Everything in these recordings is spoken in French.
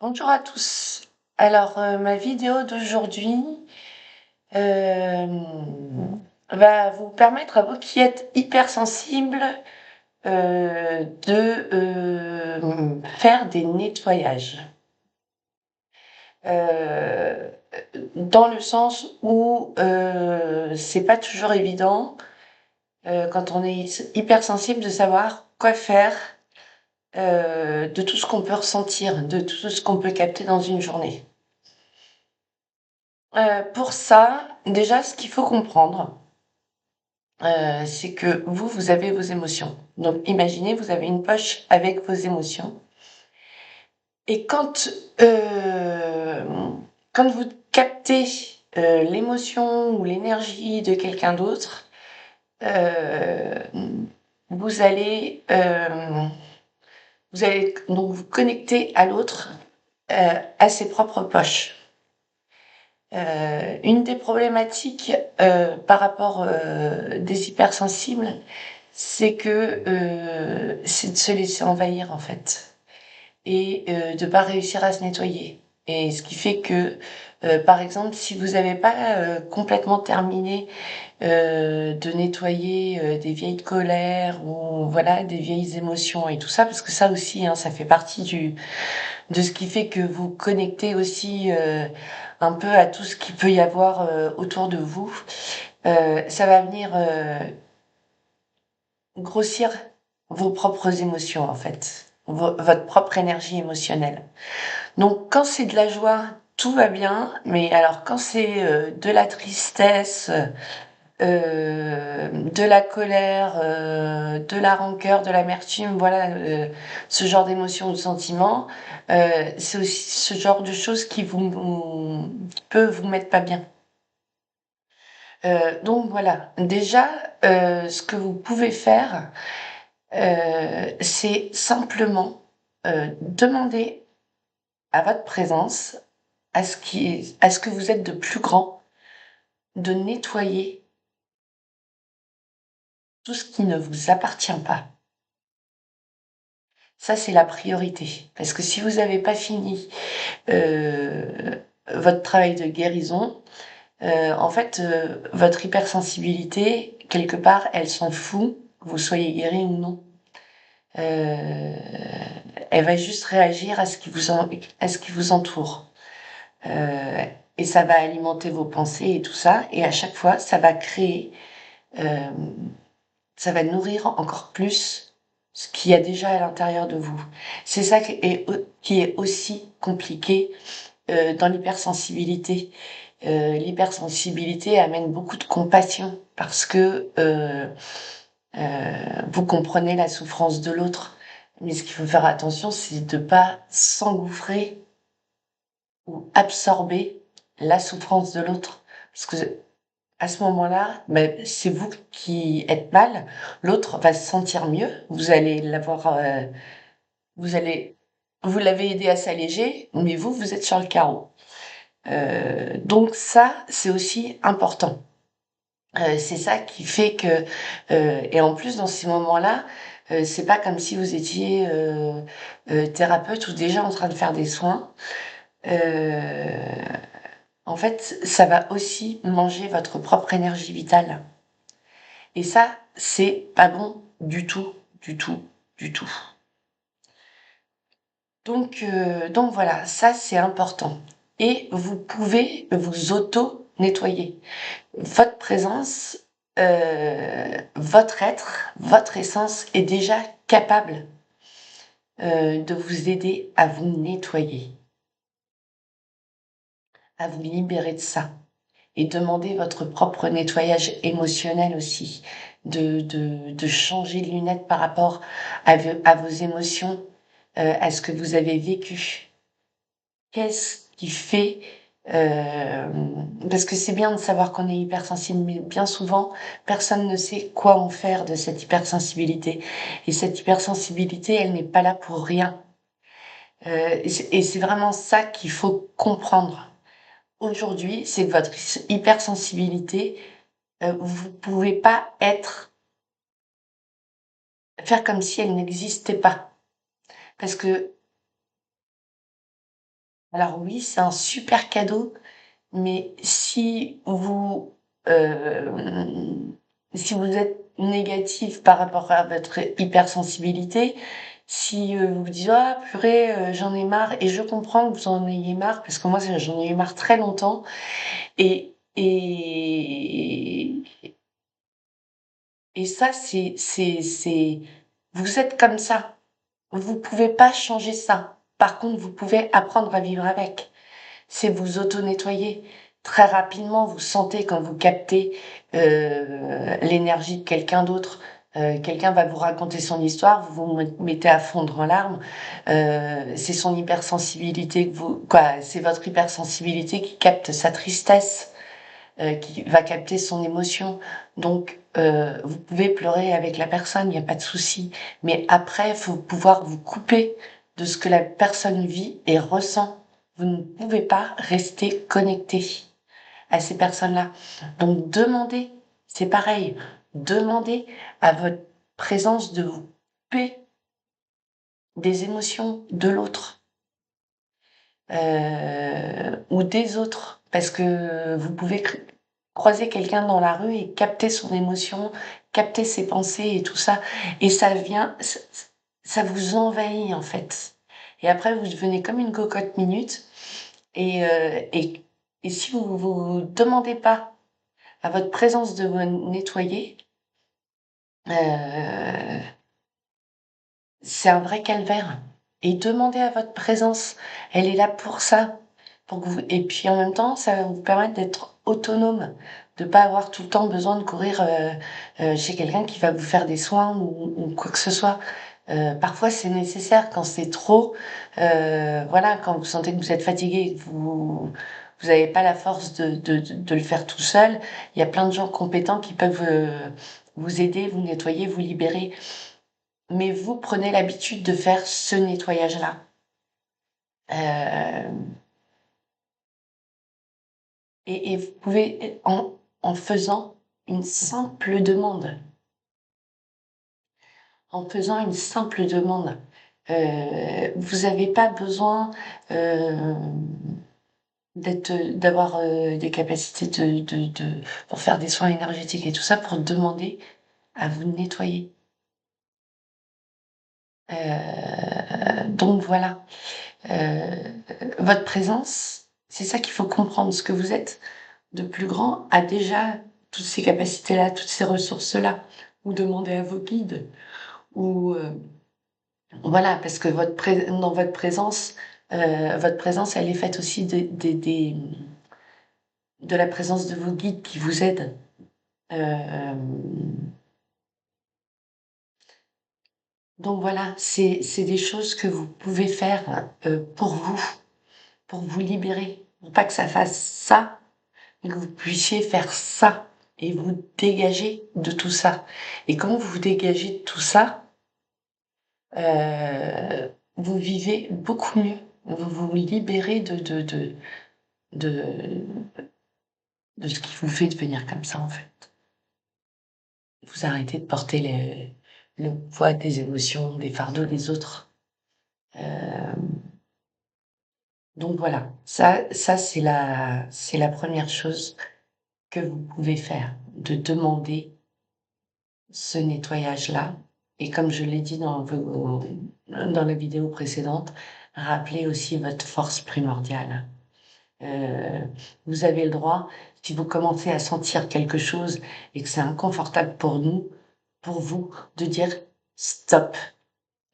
Bonjour à tous. Alors, ma vidéo d'aujourd'hui va vous permettre à vous qui êtes hypersensibles de faire des nettoyages. Dans le sens où c'est pas toujours évident quand on est hypersensible de savoir quoi faire de tout ce qu'on peut ressentir, de tout ce qu'on peut capter dans une journée. Pour ça, déjà, ce qu'il faut comprendre, c'est que vous avez vos émotions. Donc, imaginez, vous avez une poche avec vos émotions. Et quand vous captez l'émotion ou l'énergie de quelqu'un d'autre, euh, vous allez, euh, vous allez donc vous connecter à l'autre, à ses propres poches. Une des problématiques par rapport des hypersensibles, c'est c'est de se laisser envahir en fait et de pas réussir à se nettoyer. Et ce qui fait que, par exemple, si vous n'avez pas complètement terminé de nettoyer des vieilles colères ou voilà des vieilles émotions et tout ça, parce que ça aussi, hein, ça fait partie de ce qui fait que vous connectez aussi un peu à tout ce qu'il peut y avoir autour de vous. Ça va venir grossir vos propres émotions en fait, votre propre énergie émotionnelle. Donc quand c'est de la joie, tout va bien, mais alors quand c'est de la tristesse, de la colère, de la rancœur, de l'amertume, voilà, ce genre d'émotions ou de sentiments, c'est aussi ce genre de choses qui peut vous mettre pas bien. Donc voilà, déjà, ce que vous pouvez faire, c'est simplement demander à votre présence, à ce que vous êtes de plus grand, de nettoyer tout ce qui ne vous appartient pas. Ça, c'est la priorité. Parce que si vous n'avez pas fini euh, votre travail de guérison, en fait, votre hypersensibilité, quelque part, elle s'en fout, vous soyez guéri ou non. Euh, Elle va juste réagir à à ce qui vous entoure. Euh, et ça va alimenter vos pensées et tout ça. Et à chaque fois, ça va créer, euh, ça va nourrir encore plus ce qu'il y a déjà à l'intérieur de vous. C'est ça qui est aussi compliqué dans l'hypersensibilité. L'hypersensibilité amène beaucoup de compassion parce que vous comprenez la souffrance de l'autre. Mais ce qu'il faut faire attention, c'est de pas s'engouffrer ou absorber la souffrance de l'autre. Parce que à ce moment-là, ben, c'est vous qui êtes mal, l'autre va se sentir mieux, vous allez, vous l'avez aidé à s'alléger, mais vous êtes sur le carreau. Donc ça, c'est aussi important. C'est ça qui fait que, et en plus dans ces moments-là, c'est pas comme si vous étiez thérapeute ou déjà en train de faire des soins. Euh, En fait, ça va aussi manger votre propre énergie vitale. Et ça, c'est pas bon du tout, du tout, du tout. Donc voilà, ça c'est important. Et vous pouvez vous auto-nettoyer. Votre présence, votre être, votre essence est déjà capable de vous aider à vous nettoyer, à vous libérer de ça. Et demandez votre propre nettoyage émotionnel aussi, de changer de lunettes par rapport à vos émotions, à ce que vous avez vécu. Qu'est-ce qui fait euh, parce que c'est bien de savoir qu'on est hypersensible, mais bien souvent, personne ne sait quoi en faire de cette hypersensibilité. Et cette hypersensibilité, elle n'est pas là pour rien. Et c'est vraiment ça qu'il faut comprendre aujourd'hui, c'est que votre hypersensibilité, vous pouvez pas faire comme si elle n'existait pas. Parce que Alors oui, c'est un super cadeau, mais si vous êtes négatif par rapport à votre hypersensibilité, si vous vous dites ah purée, j'en ai marre, et je comprends que vous en ayez marre parce que moi j'en ai eu marre très longtemps, et et ça c'est vous êtes comme ça, vous pouvez pas changer ça. Par contre, vous pouvez apprendre à vivre avec. C'est vous auto-nettoyer. Très rapidement, vous sentez quand vous captez l'énergie de quelqu'un d'autre. Quelqu'un va vous raconter son histoire, vous vous mettez à fondre en larmes. C'est son hypersensibilité c'est votre hypersensibilité qui capte sa tristesse, qui va capter son émotion. Donc, vous pouvez pleurer avec la personne, il n'y a pas de souci. Mais après, il faut pouvoir vous couper de ce que la personne vit et ressent. Vous ne pouvez pas rester connecté à ces personnes-là. Donc, demandez, c'est pareil, demandez à votre présence de vous couper des émotions de l'autre, ou des autres, parce que vous pouvez croiser quelqu'un dans la rue et capter son émotion, capter ses pensées et tout ça, et ça vous envahit en fait. Et après, vous devenez comme une cocotte minute, et, et si vous demandez pas à votre présence de vous nettoyer, euh, c'est un vrai calvaire. Et demandez à votre présence, elle est là pour ça, pour que vous. Et puis en même temps, ça va vous permettre d'être autonome, de pas avoir tout le temps besoin de courir chez quelqu'un qui va vous faire des soins ou quoi que ce soit. Parfois, c'est nécessaire quand c'est trop. Voilà, quand vous sentez que vous êtes fatigué, que vous n'avez pas la force de le faire tout seul. Il y a plein de gens compétents qui peuvent vous aider, vous nettoyer, vous libérer. Mais vous prenez l'habitude de faire ce nettoyage-là. Euh, et vous pouvez, en faisant une simple demande, en faisant une simple demande, vous n'avez pas besoin euh, d'avoir des capacités pour faire des soins énergétiques et tout ça, pour demander à vous nettoyer. Donc voilà. Euh, Votre présence, c'est ça qu'il faut comprendre. Ce que vous êtes de plus grand a déjà toutes ces capacités-là, toutes ces ressources-là. Ou demandez à vos guides. Ou voilà, parce que dans votre présence, elle est faite aussi de la présence de vos guides qui vous aident. Euh, donc voilà, c'est des choses que vous pouvez faire pour vous libérer, pour pas que ça fasse ça, que vous puissiez faire ça et vous dégager de tout ça. Et quand vous vous dégagez de tout ça, vous vivez beaucoup mieux. Vous vous libérez de, de ce qui vous fait devenir comme ça, en fait. Vous arrêtez de porter le poids des émotions, des fardeaux des autres. Euh, donc voilà, ça c'est la première chose que vous pouvez faire, de demander ce nettoyage-là. Et comme je l'ai dit dans la vidéo précédente, rappelez aussi votre force primordiale. Euh, Vous avez le droit, si vous commencez à sentir quelque chose et que c'est inconfortable pour vous, de dire stop.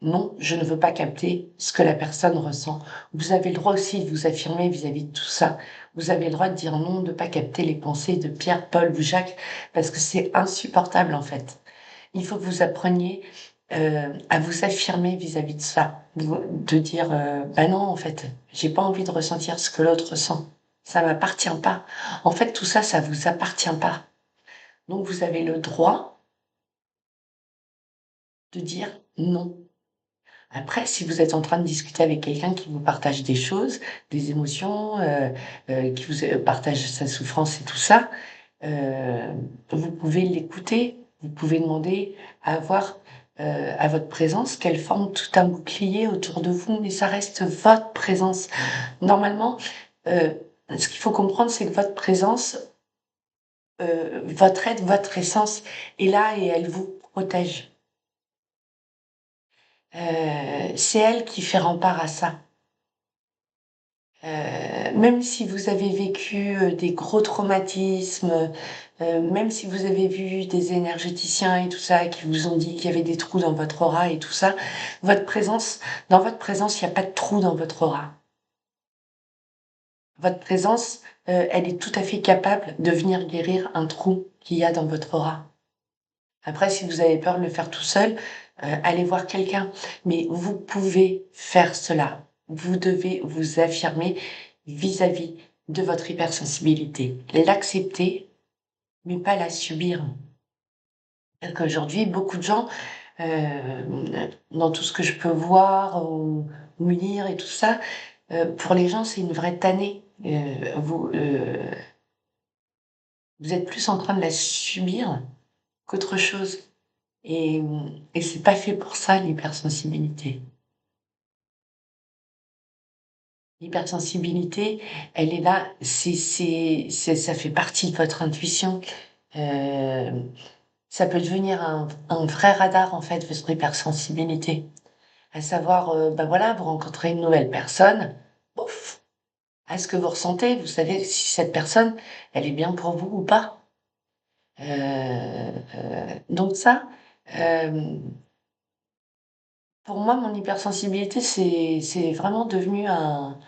Non, je ne veux pas capter ce que la personne ressent. Vous avez le droit aussi de vous affirmer vis-à-vis de tout ça. Vous avez le droit de dire non, de pas capter les pensées de Pierre, Paul ou Jacques, parce que c'est insupportable en fait. Il faut que vous appreniez à vous affirmer vis-à-vis de ça, de dire bah non en fait, j'ai pas envie de ressentir ce que l'autre ressent. Ça m'appartient pas. En fait, tout ça, ça vous appartient pas. Donc vous avez le droit de dire non. Après, si vous êtes en train de discuter avec quelqu'un qui vous partage des choses, des émotions, qui vous partage sa souffrance et tout ça, vous pouvez l'écouter. Vous pouvez demander à avoir à votre présence, qu'elle forme tout un bouclier autour de vous, mais ça reste votre présence. Normalement, ce qu'il faut comprendre, c'est que votre présence, votre être, votre essence est là et elle vous protège. C'est elle qui fait rempart à ça. Même si vous avez vécu des gros traumatismes, même si vous avez vu des énergéticiens et tout ça qui vous ont dit qu'il y avait des trous dans votre aura et tout ça, dans votre présence, il n'y a pas de trous dans votre aura. Votre présence, elle est tout à fait capable de venir guérir un trou qu'il y a dans votre aura. Après, si vous avez peur de le faire tout seul, allez voir quelqu'un. Mais vous pouvez faire cela. Vous devez vous affirmer vis-à-vis de votre hypersensibilité. L'accepter, mais pas la subir. Parce qu'aujourd'hui, beaucoup de gens, dans tout ce que je peux voir ou lire et tout ça, pour les gens, c'est une vraie tannée. Vous êtes plus en train de la subir qu'autre chose. Et, et c'est pas fait pour ça, l'hypersensibilité. L'hypersensibilité, elle est là, ça fait partie de votre intuition. Euh, Ça peut devenir un vrai radar, en fait, votre hypersensibilité. À savoir, ben voilà, vous rencontrez une nouvelle personne, ouf, à ce que vous ressentez, vous savez si cette personne, elle est bien pour vous ou pas. Donc ça, euh, pour moi, mon hypersensibilité, c'est vraiment devenu un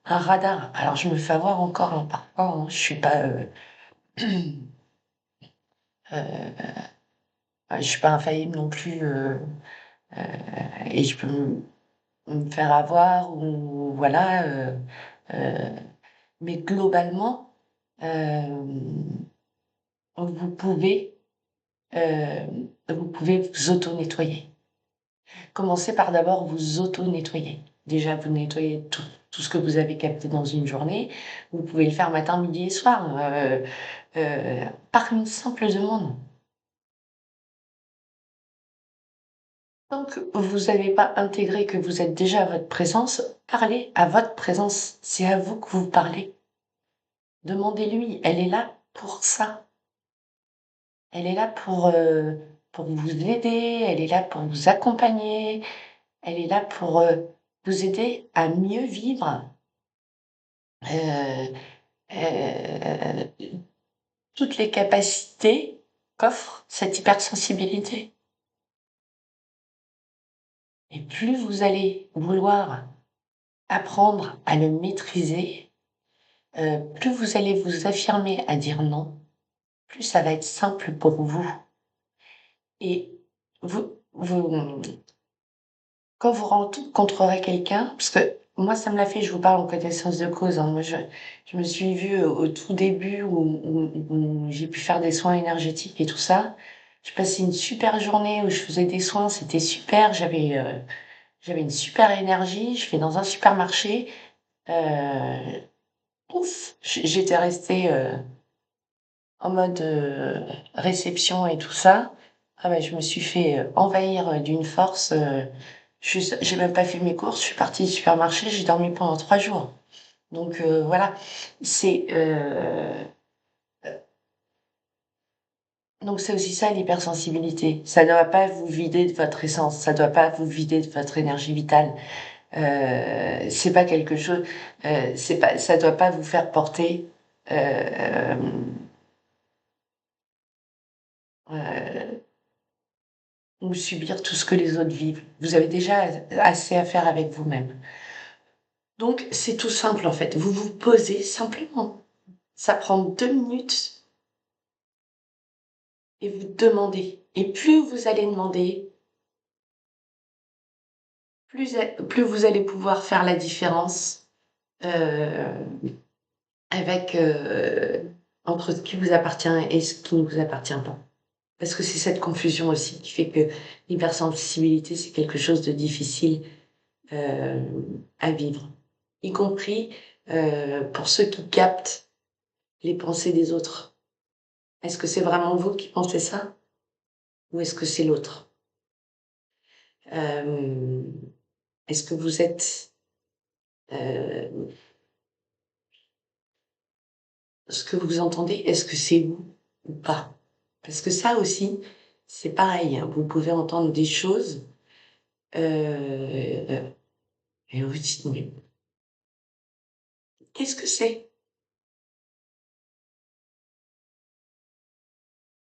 radar. Alors, je me fais avoir encore, hein, parfois, hein, je suis pas, euh, je suis pas infaillible non plus, euh, et je peux me faire avoir ou voilà, euh, mais globalement, euh, vous pouvez, euh, vous pouvez vous auto-nettoyer. Commencez par d'abord vous auto-nettoyer. Déjà, vous nettoyez tout ce que vous avez capté dans une journée. Vous pouvez le faire matin, midi et soir, par une simple demande. Tant que vous n'avez pas intégré que vous êtes déjà à votre présence, parlez à votre présence. C'est à vous que vous parlez. Demandez-lui, elle est là pour ça. Elle est là pour vous aider, elle est là pour vous accompagner, elle est là pour vous aider à mieux vivre euh, euh, toutes les capacités qu'offre cette hypersensibilité. Et plus vous allez vouloir apprendre à le maîtriser, plus vous allez vous affirmer à dire non, plus ça va être simple pour vous. Et vous, quand vous rencontrerez quelqu'un, parce que moi ça me l'a fait, je vous parle en connaissance de cause, hein, moi je me suis vue au tout début où j'ai pu faire des soins énergétiques et tout ça. Je passais une super journée où je faisais des soins, c'était super, j'avais une super énergie, je vais dans un supermarché, euh, ouf, j'étais restée en mode réception et tout ça. Ah ben, je me suis fait envahir d'une force. J'ai même pas fait mes courses, je suis partie du supermarché, j'ai dormi pendant 3 jours. Donc voilà, c'est donc c'est aussi ça l'hypersensibilité. Ça ne doit pas vous vider de votre essence, ça ne doit pas vous vider de votre énergie vitale. C'est pas quelque chose, c'est pas, ça doit pas vous faire porter euh, euh, ou subir tout ce que les autres vivent. Vous avez déjà assez à faire avec vous-même. Donc c'est tout simple en fait. Vous vous posez simplement. Ça prend 2 minutes et vous demandez. Et plus vous allez demander, plus vous allez pouvoir faire la différence euh, avec entre ce qui vous appartient et ce qui ne vous appartient pas. Parce que c'est cette confusion aussi qui fait que l'hypersensibilité, c'est quelque chose de difficile euh, à vivre, y compris pour ceux qui captent les pensées des autres. Est-ce que c'est vraiment vous qui pensez ça ou est-ce que c'est l'autre? Euh, Est-ce que vous êtes... euh, ce que vous entendez, est-ce que c'est vous ou pas? Parce que ça aussi, c'est pareil, hein. Vous pouvez entendre des choses et vous dites, mais qu'est-ce que c'est?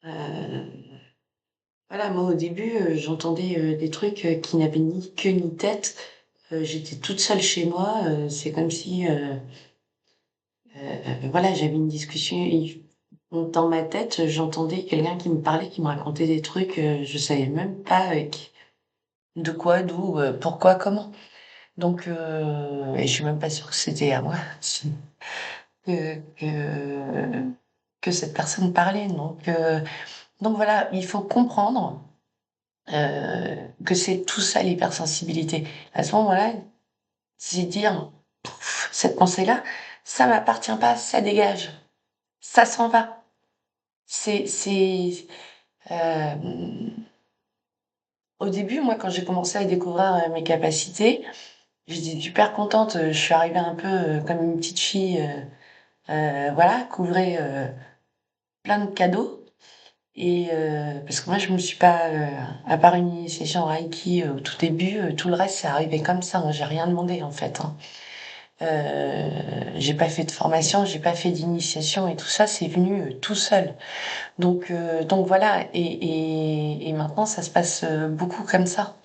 Euh, voilà, moi au début, j'entendais des trucs qui n'avaient ni queue ni tête. J'étais toute seule chez moi. C'est comme si, voilà, j'avais une discussion. Dans ma tête, j'entendais quelqu'un qui me parlait, qui me racontait des trucs. Je savais même pas de quoi, d'où, pourquoi, comment. Donc, et je suis même pas sûre que c'était à moi que, que, que cette personne parlait. Donc voilà, il faut comprendre que c'est tout ça l'hypersensibilité. À ce moment-là, c'est dire, pouf, cette pensée-là, ça m'appartient pas, ça dégage, ça s'en va. C'est, euh, Au début, moi, quand j'ai commencé à découvrir mes capacités, j'étais super contente. Je suis arrivée un peu comme une petite fille, voilà, couvrait plein de cadeaux. Et parce que moi, je me suis pas, à part une initiation en Reiki au tout début, tout le reste, c'est arrivé comme ça, hein. J'ai rien demandé en fait, hein. J'ai pas fait de formation, j'ai pas fait d'initiation et tout ça, c'est venu tout seul. Donc voilà. Et maintenant, ça se passe beaucoup comme ça.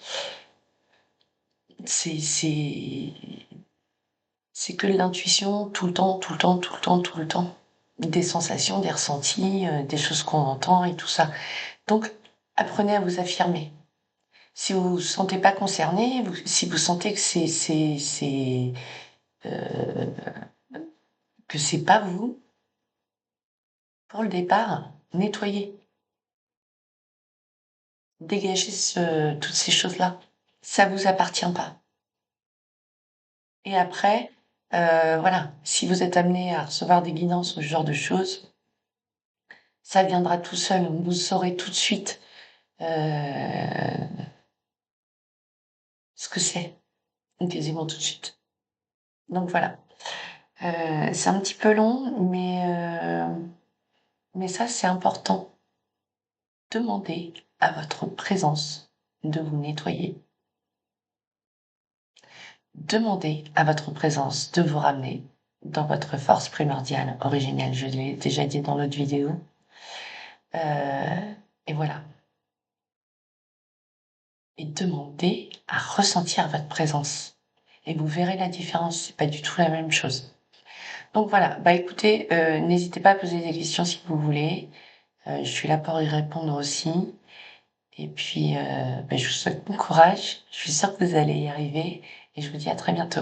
C'est c'est que de l'intuition tout le temps, tout le temps, tout le temps, tout le temps. Des sensations, des ressentis, des choses qu'on entend et tout ça. Donc, apprenez à vous affirmer. Si vous vous sentez pas concerné, si vous sentez que euh, que c'est pas vous, pour le départ, nettoyez, dégagez toutes ces choses-là. Ça vous appartient pas. Et après, voilà, si vous êtes amené à recevoir des guidances ou ce genre de choses, ça viendra tout seul. Vous saurez tout de suite ce que c'est, quasiment tout de suite. Donc voilà. C'est un petit peu long, mais ça, c'est important. Demandez à votre présence de vous nettoyer. Demandez à votre présence de vous ramener dans votre force primordiale, originelle. Je l'ai déjà dit dans l'autre vidéo. Et voilà. Et demandez à ressentir votre présence. Et vous verrez la différence. C'est pas du tout la même chose. Donc voilà. Bah écoutez, n'hésitez pas à poser des questions si vous voulez. Je suis là pour y répondre aussi. Et puis, je vous souhaite bon courage. Je suis sûre que vous allez y arriver. Et je vous dis à très bientôt.